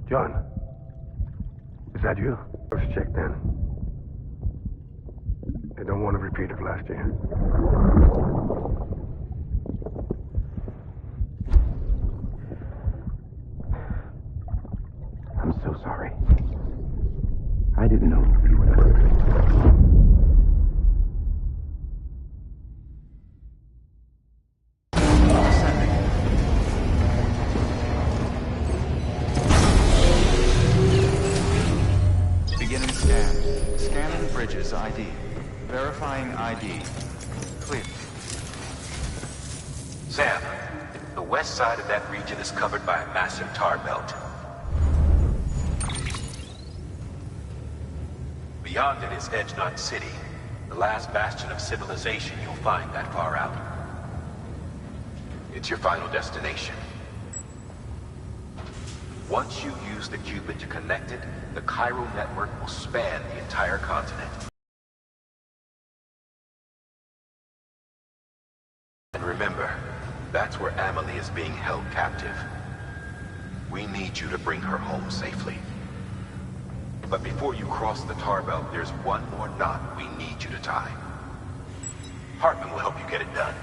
John, is that you? Let's check then. They don't want to repeat of last year. I'm so sorry. I didn't know you were there. Beginning scan. Scanning bridges ID. Verifying ID. Clear. Sam, the west side of that region is covered by a massive tar belt. Beyond it is Edgenut City, the last bastion of civilization you'll find that far out. It's your final destination. Once you use the qubit to connect it, the Cairo network will span the entire continent. And remember, that's where Amelie is being held captive. We need you to bring her home safely. But before you cross the tar belt, there's one more knot we need you to tie. Hartman will help you get it done.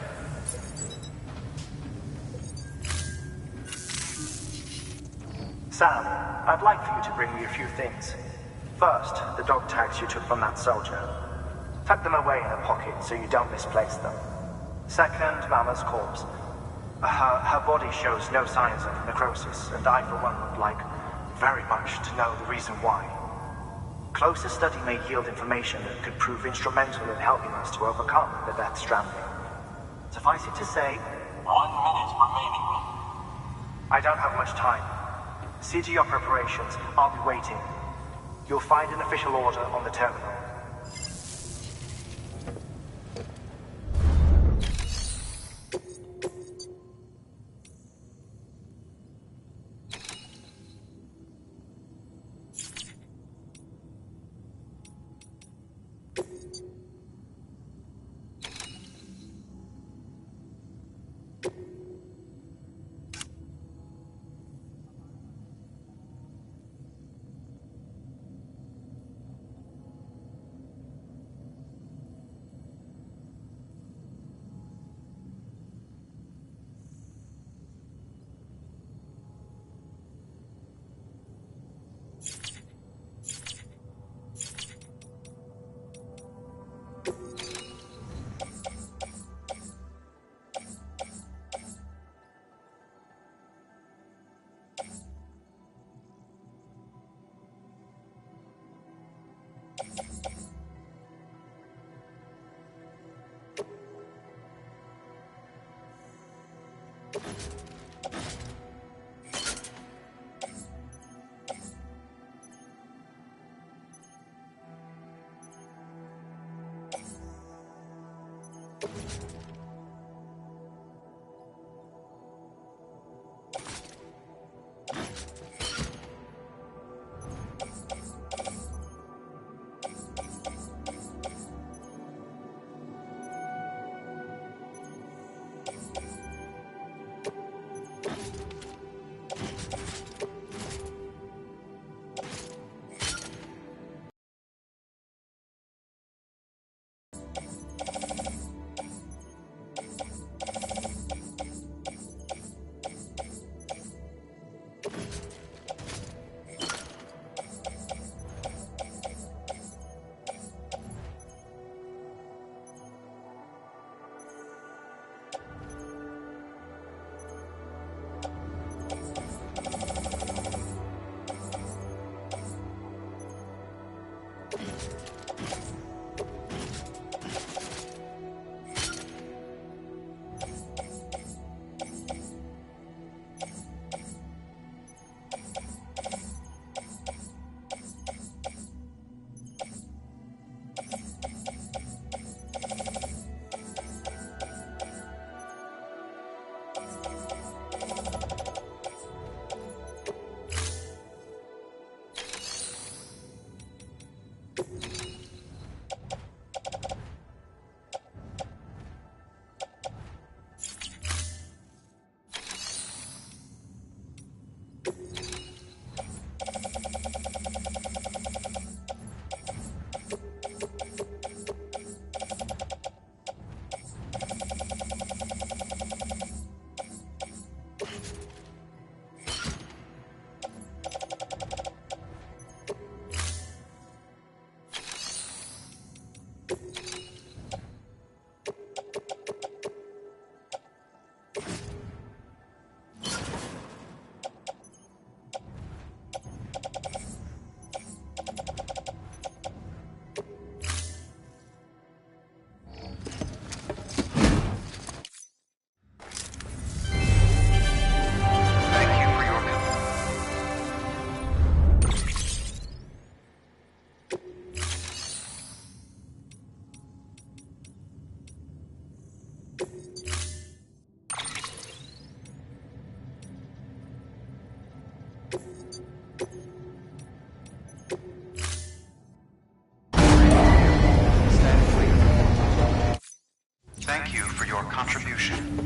Sam, I'd like for you to bring me a few things. First, the dog tags you took from that soldier. Tuck them away in a pocket so you don't misplace them. Second, Mama's corpse. Her body shows no signs of necrosis, and I, for one, would like very much to know the reason why. Closer study may yield information that could prove instrumental in helping us to overcome the death stranding. Suffice it to say, 1 minute remaining. I don't have much time. See to your preparations. I'll be waiting. You'll find an official order on the terminal. contribution.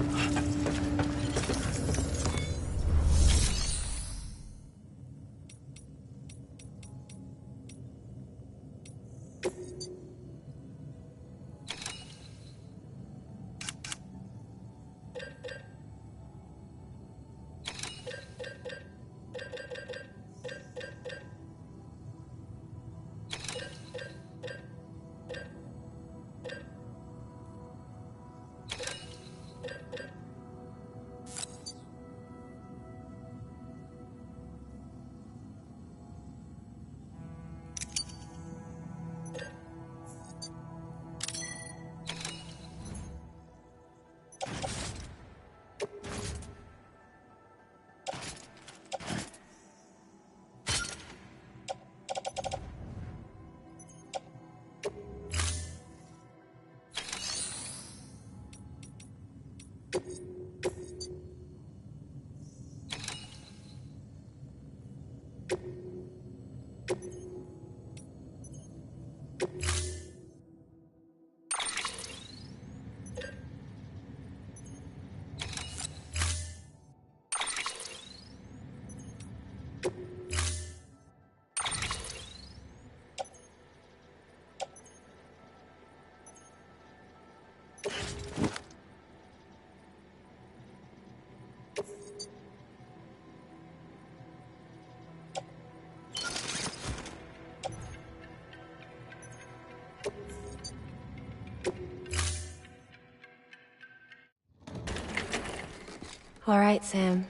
All right, Sam.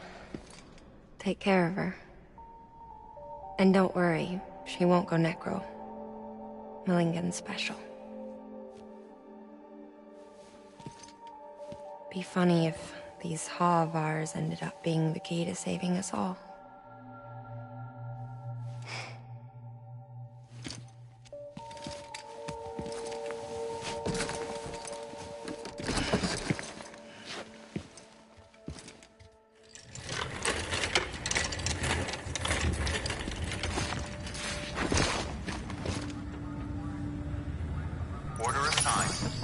Take care of her. And don't worry, she won't go necro. Millingan's special. Be funny if these Ha of ours ended up being the key to saving us all. Order assigned.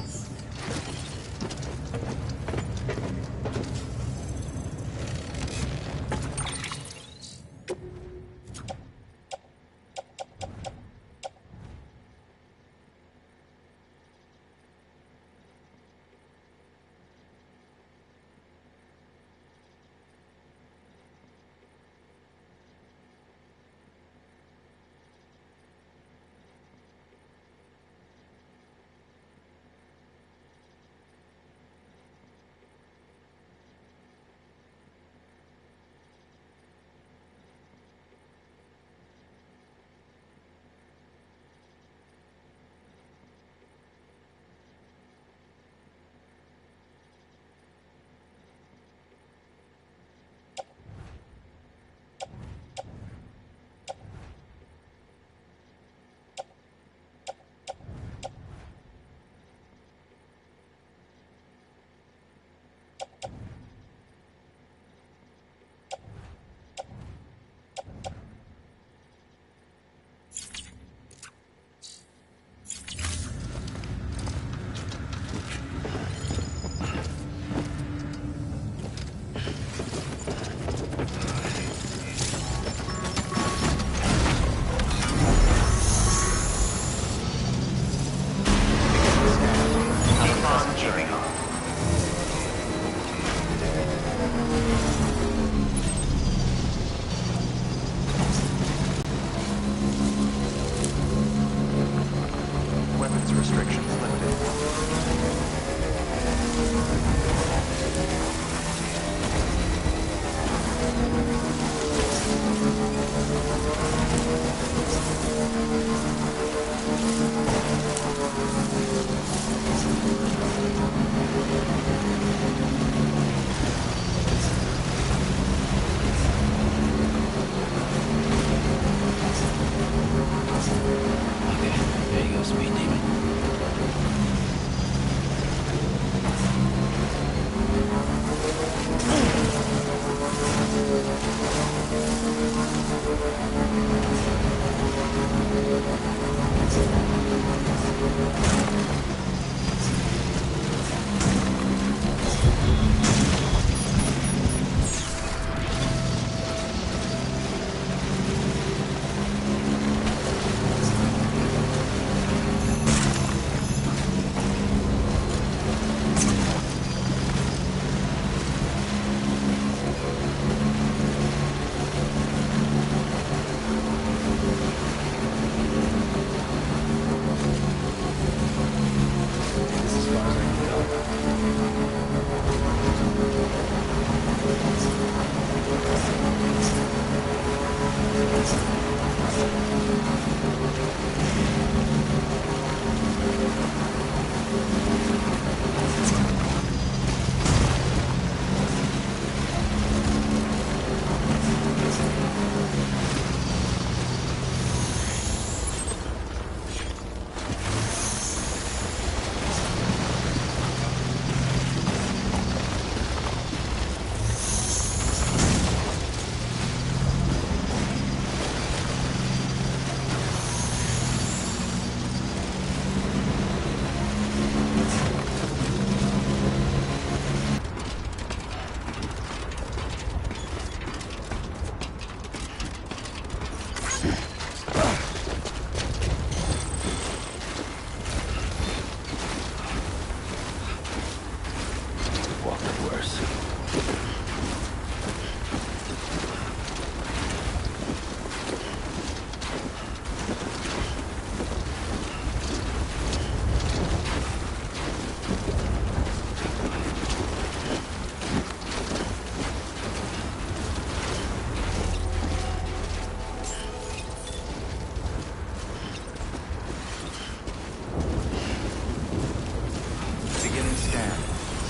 Beginning scan.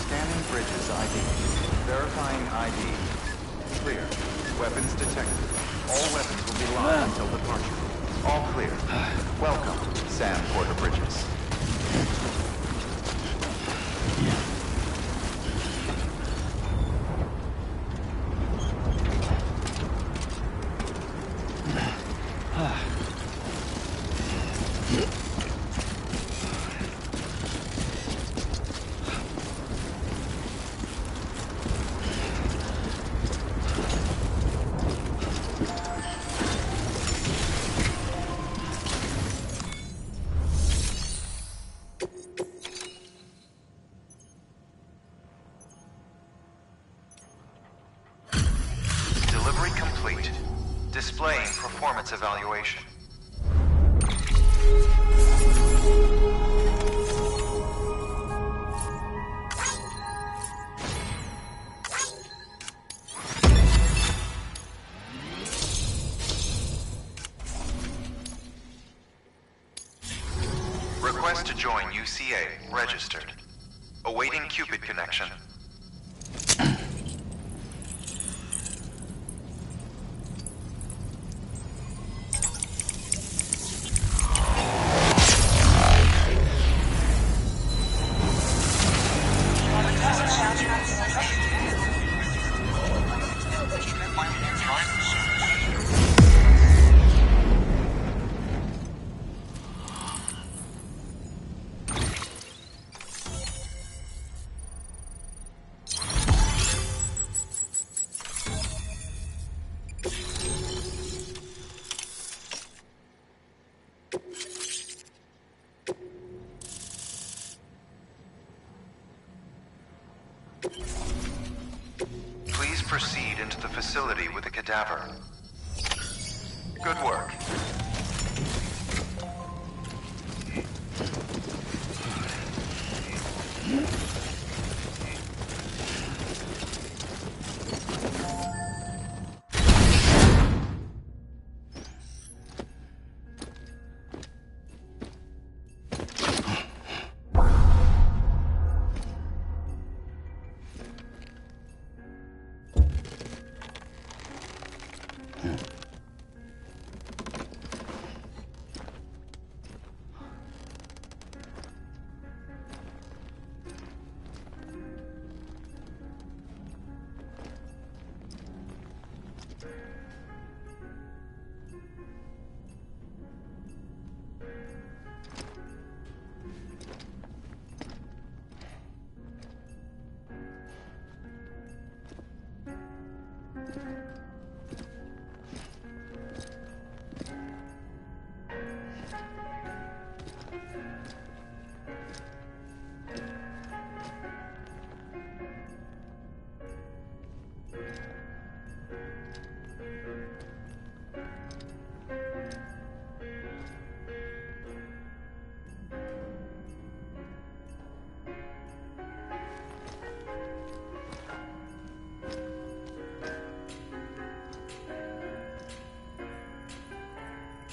Scanning bridges ID. Verifying ID. Clear. Weapons detected. All weapons will be locked until departure. All clear. Welcome, Sam Porter Bridges. Delivery complete. Displaying performance evaluation. Request to join UCA. Registered. Awaiting Cupid connection. Please proceed into the facility with the cadaver. Good work.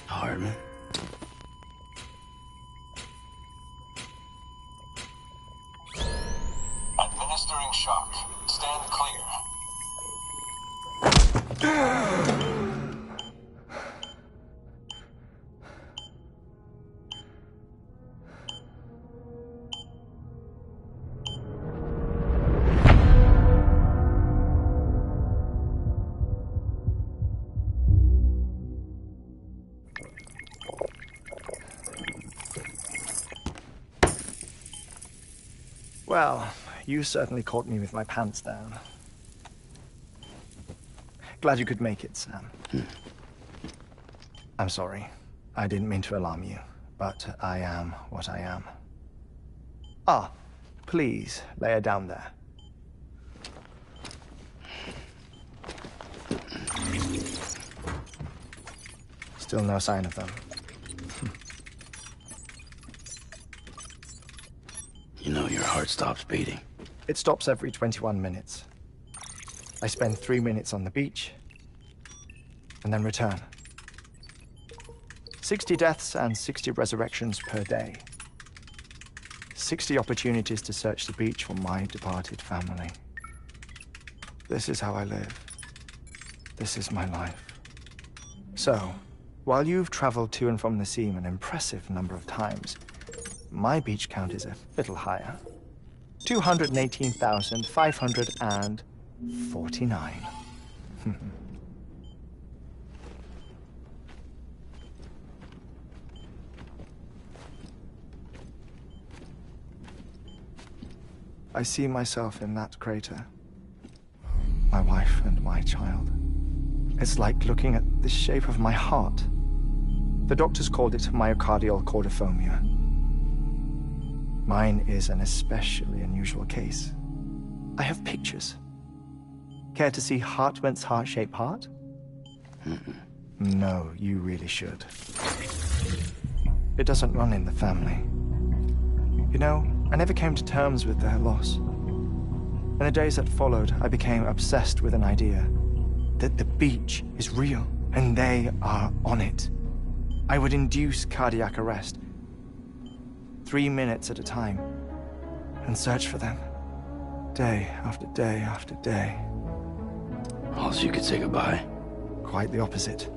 Hartman? Administering shock. Stand clear. Well, you certainly caught me with my pants down. Glad you could make it, Sam. I'm sorry. I didn't mean to alarm you, but I am what I am. Ah, please, lay her down there. Still no sign of them. You know your heart stops beating. It stops every 21 minutes. I spend 3 minutes on the beach, and then return. 60 deaths and 60 resurrections per day. 60 opportunities to search the beach for my departed family. This is how I live. This is my life. So, while you've traveled to and from the scene an impressive number of times, my beach count is a little higher. 218,549. I see myself in that crater. My wife and my child. It's like looking at the shape of my heart. The doctors called it myocardial cordiformia. Mine is an especially unusual case. I have pictures. Care to see Hartman's heart-shaped heart? No, you really should. It doesn't run in the family. You know, I never came to terms with their loss. In the days that followed, I became obsessed with an idea that the beach is real and they are on it. I would induce cardiac arrest, 3 minutes at a time, and search for them, day after day after day. Also, you could say goodbye. Quite the opposite.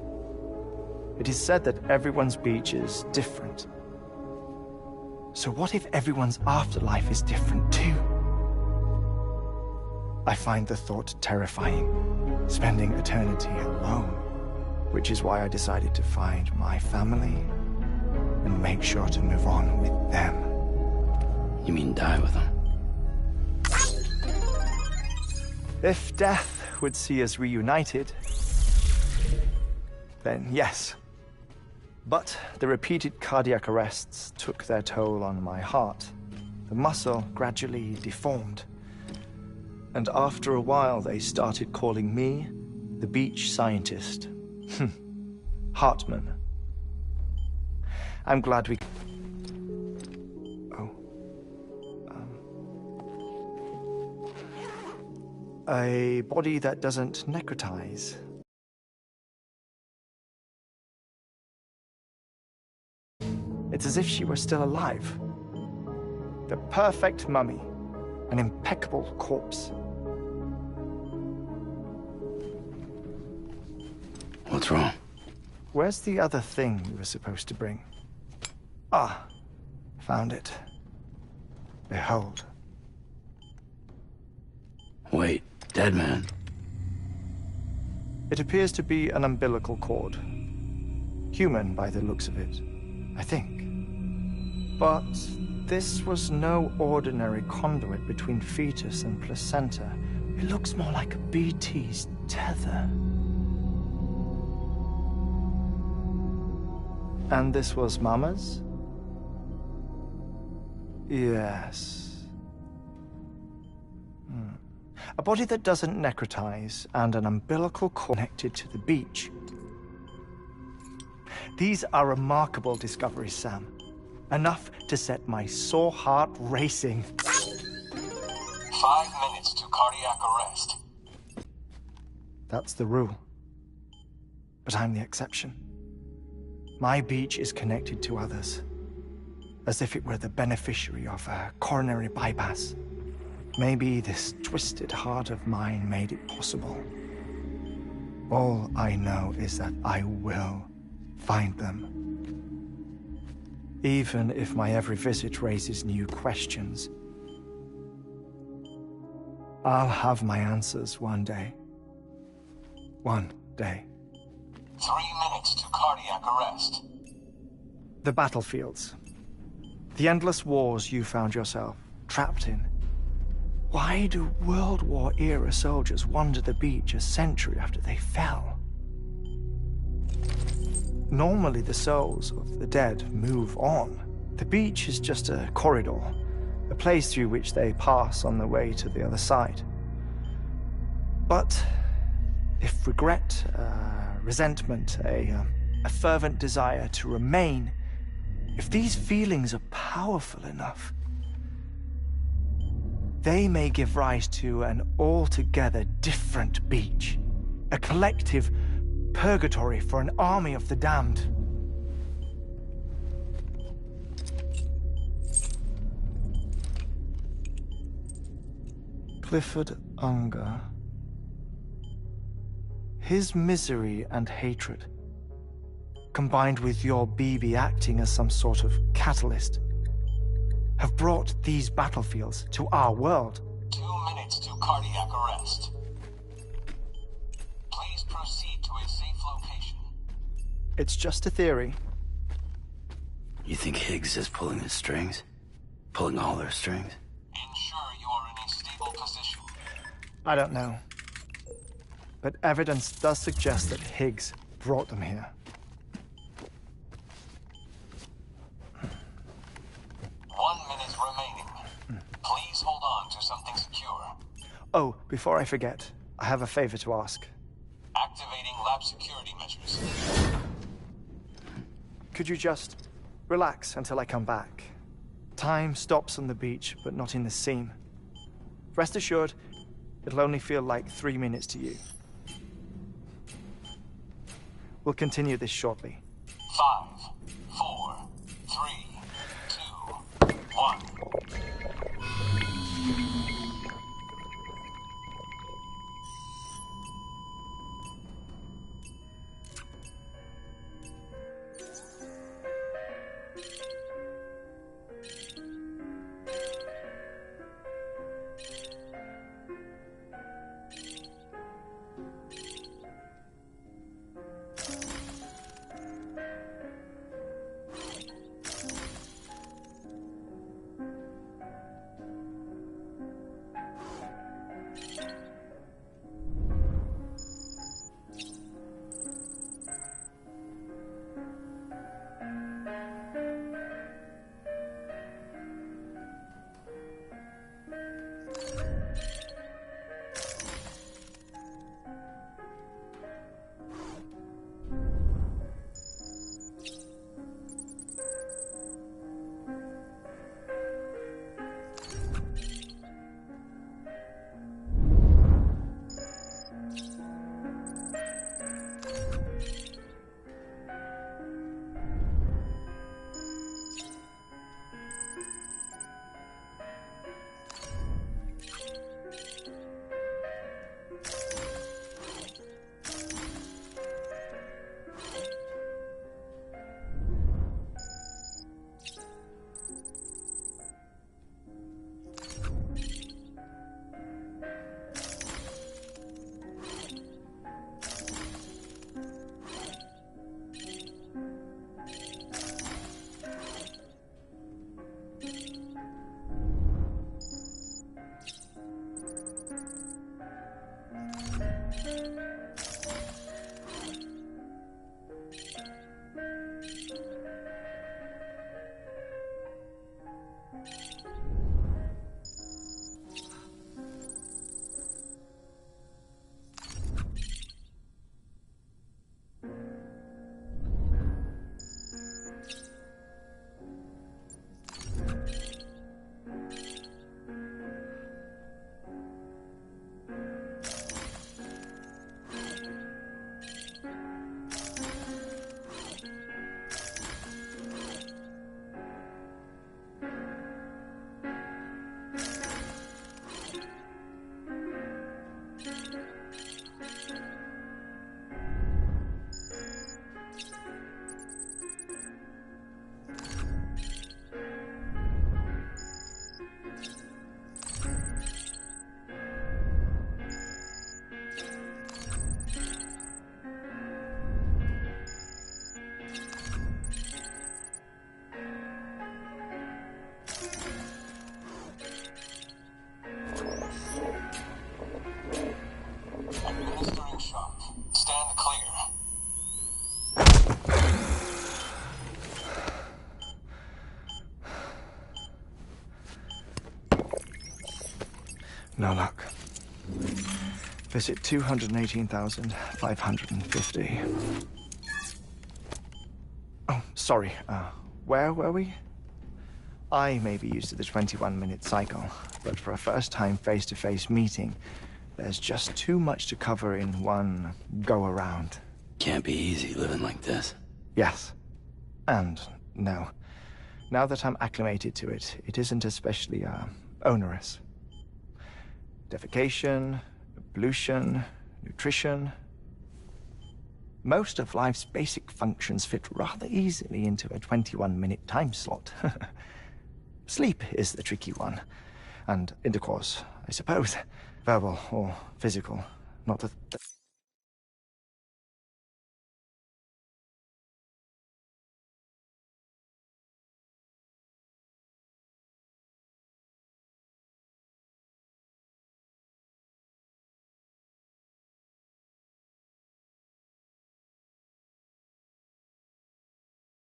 It is said that everyone's beach is different. So what if everyone's afterlife is different too? I find the thought terrifying, spending eternity alone, which is why I decided to find my family and make sure to move on with them. You mean die with them? If death would see us reunited, then yes. But the repeated cardiac arrests took their toll on my heart. The muscle gradually deformed. And after a while, they started calling me the beach scientist. Hartman. I'm glad we... A body that doesn't necrotize. It's as if she were still alive. The perfect mummy. An impeccable corpse. What's wrong? Where's the other thing you were supposed to bring? Ah, found it. Behold. Wait, dead man. It appears to be an umbilical cord. Human by the looks of it, I think. But this was no ordinary conduit between fetus and placenta. It looks more like a BT's tether. And this was Mama's? Yes. A body that doesn't necrotize and an umbilical cord connected to the beach. These are remarkable discoveries, Sam. Enough to set my sore heart racing. 5 minutes to cardiac arrest. That's the rule. But I'm the exception. My beach is connected to others, as if it were the beneficiary of a coronary bypass. Maybe this twisted heart of mine made it possible. All I know is that I will find them. Even if my every visit raises new questions, I'll have my answers one day. One day. 3 minutes to cardiac arrest. The battlefields. The endless wars you found yourself trapped in. Why do World War-era soldiers wander the beach a century after they fell? Normally, the souls of the dead move on. The beach is just a corridor, a place through which they pass on the way to the other side. But if regret, resentment, a fervent desire to remain, if these feelings are powerful enough, they may give rise to an altogether different beach, a collective purgatory for an army of the damned. Clifford Unger. His misery and hatred, combined with your BB acting as some sort of catalyst, have brought these battlefields to our world. 2 minutes to cardiac arrest. Please proceed to a safe location. It's just a theory. You think Higgs is pulling the strings? Pulling all their strings? Ensure you are in a stable position. I don't know. But evidence does suggest that Higgs brought them here. 1 minute remaining. Please hold on to something secure. Oh, before I forget, I have a favor to ask. Activating lab security measures. Could you just relax until I come back? Time stops on the beach, but not in the scene. Rest assured, it'll only feel like 3 minutes to you. We'll continue this shortly. 5, 4, 3, 2, 1. Administering shock. Stand clear. No luck. Visit 218,550. Oh, sorry. Where were we? I may be used to the 21-minute cycle, but for a first-time face-to-face meeting, there's just too much to cover in one go-around. Can't be easy living like this. Yes. And no. Now that I'm acclimated to it, it isn't especially, onerous. defecation, pollution, nutrition. Most of life's basic functions fit rather easily into a 21-minute time slot. Sleep is the tricky one. And intercourse, I suppose. Verbal or physical. Not the